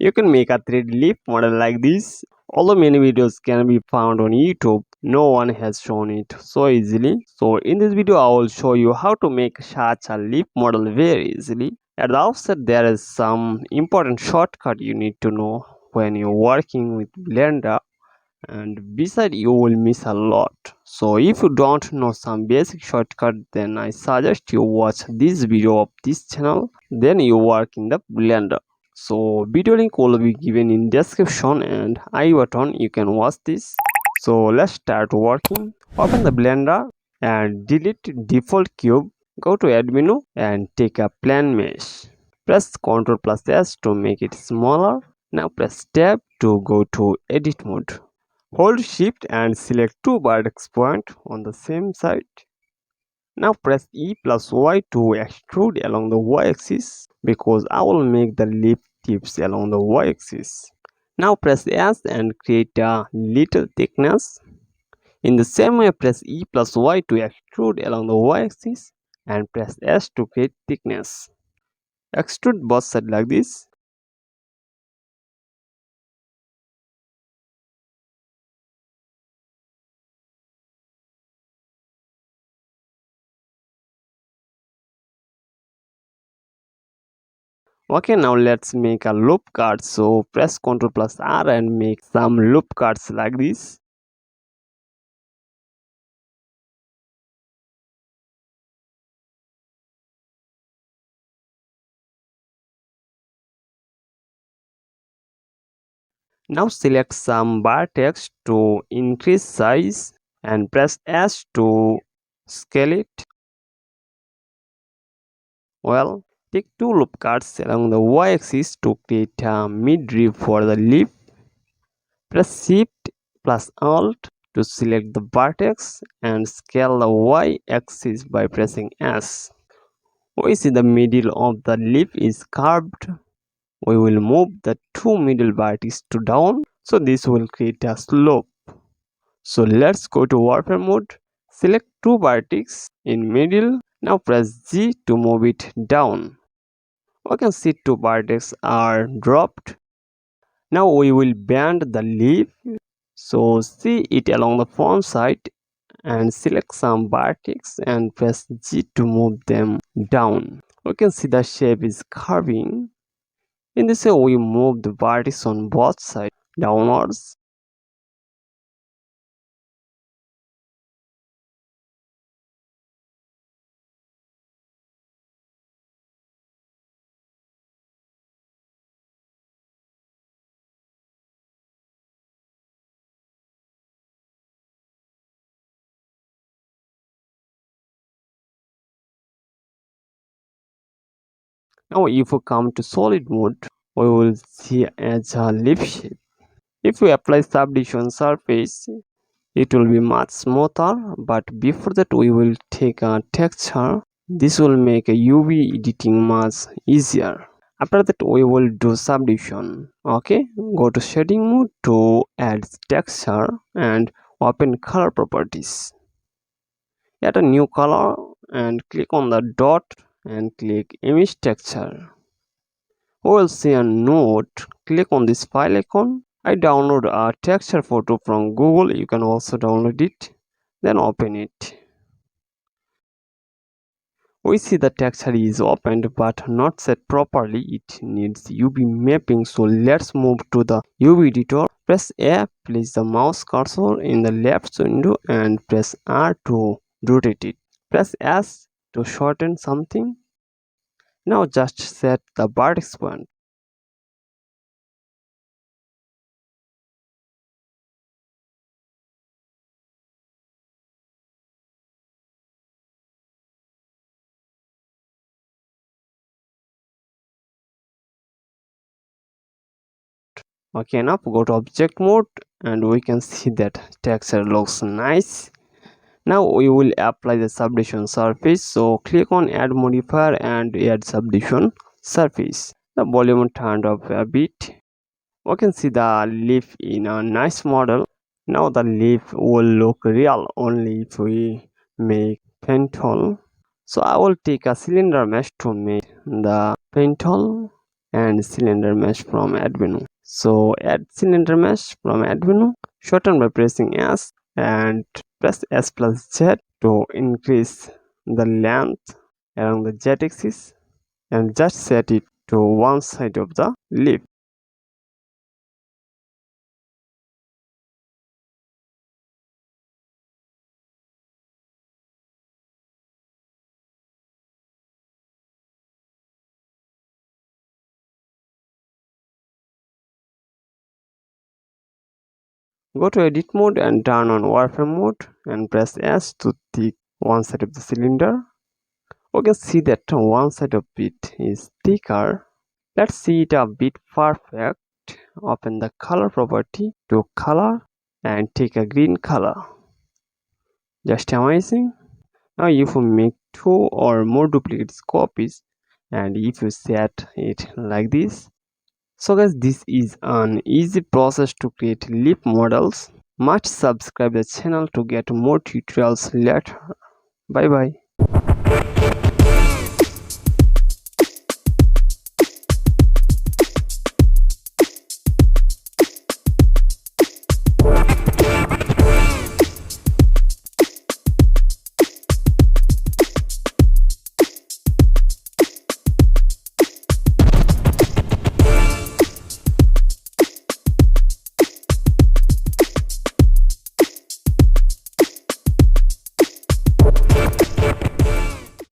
You can make a 3D leaf model like this. Although many videos can be found on YouTube, no one has shown it so easily. So in this video I will show you how to make such a leaf model very easily. At the outset there is some important shortcut you need to know when you're working with Blender, and beside you will miss a lot. So if you don't know some basic shortcut, then I suggest you watch this video of this channel, then you work in the Blender. So video link will be given in description and I button, you can watch this. So let's start working. Open the Blender and delete default cube. Go to add menu and take a plane mesh. Press Ctrl+S to make it smaller. Now press tab to go to edit mode. Hold shift and select two vertex points on the same side. Now press E+Y to extrude along the y-axis because I will make the leaf tips along the y-axis. Now press S and create a little thickness. In the same way, press E+Y to extrude along the y-axis and press S to create thickness. Extrude both sides like this. Okay, now let's make a loop cut. So press Ctrl+R and make some loop cuts like this. Now select some vertex to increase size and press S to scale it. Well, take two loop cuts along the y-axis to create a midrib for the leaf. Press Shift plus Alt to select the vertex and scale the y-axis by pressing S. We see the middle of the leaf is curved. We will move the two middle vertices to down, so this will create a slope. So let's go to warfare mode. Select two vertices in middle. Now press G to move it down. We can see two vertices are dropped. Now we will bend the leaf. So see it along the front side and select some vertex and press G to move them down. We can see the shape is curving. In this way we move the vertex on both sides downwards. Now if we come to solid mode, we will see as a leaf shape. If we apply subdivision surface, it will be much smoother, but before that we will take a texture. This will make a UV editing much easier. After that we will do subdivision. Okay, go to shading mode to add texture and open color properties. Add a new color and click on the dot and click image texture. We will see a note. Click on this file icon. I download a texture photo from Google. You can also download it. Then open it. We see the texture is opened but not set properly. It needs UV mapping. So let's move to the UV editor. Press A, place the mouse cursor in the left window and press R to rotate it. Press S to shorten something. Now just set the vertex point. Okay, now go to object mode and we can see that texture looks nice. Now we will apply the subdivision surface. So click on add modifier and add subdivision surface. The volume turned up a bit. We can see the leaf in a nice model. Now the leaf will look real only if we make paint hole. So I will take a cylinder mesh to make the paint hole. and cylinder mesh from add menu. So add cylinder mesh from add menu, shorten by pressing S and press S plus Z to increase the length along the Z axis and just set it to one side of the leaf. Go to edit mode and turn on wireframe mode and press S to thick one side of the cylinder. We can see that one side of it is thicker. Let's see it a bit perfect. Open the color property to color and take a green color. Just amazing. Now if you make 2 or more duplicate copies and if you set it like this. So guys, this is an easy process to create leaf models. Must subscribe the channel to get more tutorials later. Bye bye.